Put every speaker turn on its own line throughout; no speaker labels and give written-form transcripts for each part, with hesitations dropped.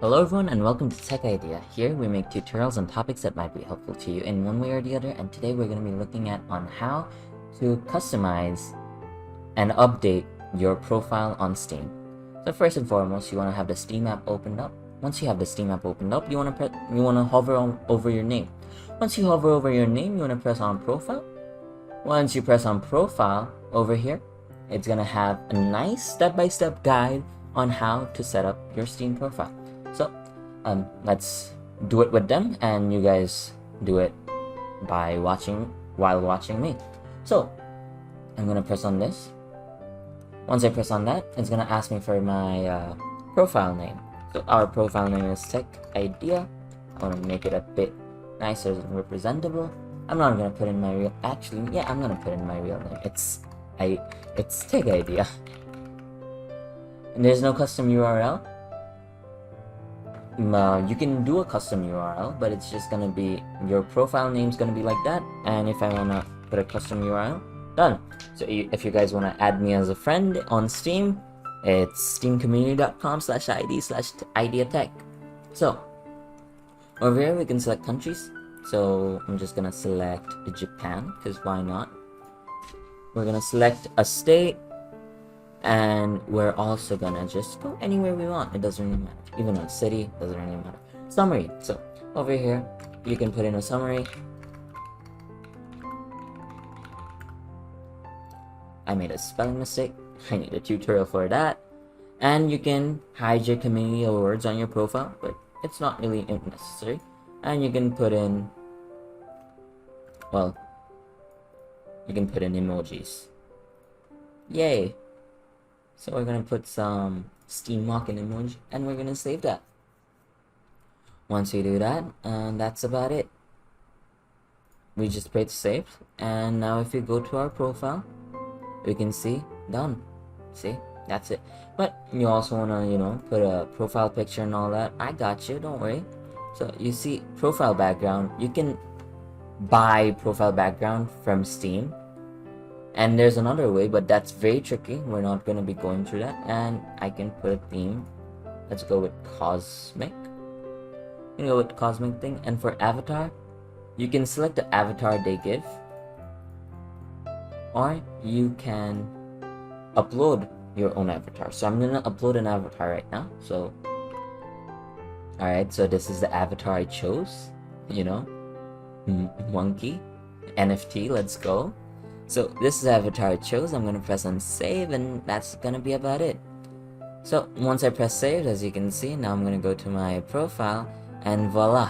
Hello everyone and welcome to Tech Idea. Here we make tutorials on topics that might be helpful to you in one way or the other, and today we're going to be looking at on how to customize and update your profile on Steam. So first and foremost, you want to have the Steam app opened up. Once you have the Steam app opened up, you want to hover over your name. Once you hover over your name, you want to press on profile. Once you press on profile over here, it's going to have a nice step-by-step guide on how to set up your Steam profile. So let's do it with them, and you guys do it by while watching me. So I'm gonna press on this. Once I press on that, it's gonna ask me for my profile name. So our profile name is Tech Idea. I want to make it a bit nicer and representable. I'm not gonna put in my real. Actually, yeah, I'm gonna put in my real name. It's Tech Idea, and there's no custom URL. You can do a custom URL, but it's just gonna be your profile name's gonna be like that. And if I wanna put a custom URL, done. So if you guys wanna add me as a friend on Steam, it's steamcommunity.com/id/ideatech. So over here we can select countries. So I'm just gonna select Japan, because why not? We're gonna select a state, and we're also gonna just go anywhere we want. It doesn't really matter. Even a city, doesn't really matter. Summary. So over here you can put in a summary. I made a spelling mistake. I need a tutorial for that. And you can hide your community awards on your profile, but it's not really necessary. And you can put in, well, you can put in emojis. Yay! So we're gonna put some Steam Mocking emoji, and we're gonna save that. Once we do that, that's about it. We just press save, and now if you go to our profile, we can see done. See, that's it. But you also wanna, put a profile picture and all that. I got you, don't worry. So you see profile background. You can buy profile background from Steam. And there's another way, but that's very tricky. We're not going to be going through that. And I can put a theme. Let's go with cosmic. You can go with cosmic thing. And for avatar, you can select the avatar they give, or you can upload your own avatar. So I'm going to upload an avatar right now. So alright, so this is the avatar I chose. Monkey NFT. Let's go. So this is the avatar I chose. I'm gonna press on save, and that's gonna be about it. So once I press save, as you can see, now I'm gonna go to my profile, and voila!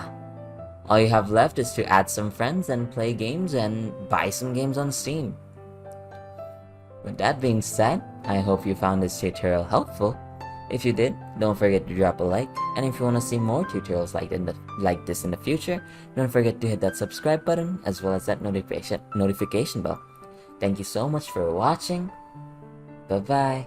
All you have left is to add some friends and play games and buy some games on Steam. With that being said, I hope you found this tutorial helpful. If you did, don't forget to drop a like, and if you want to see more tutorials like this in the future, don't forget to hit that subscribe button as well as that notification bell. Thank you so much for watching. Bye bye.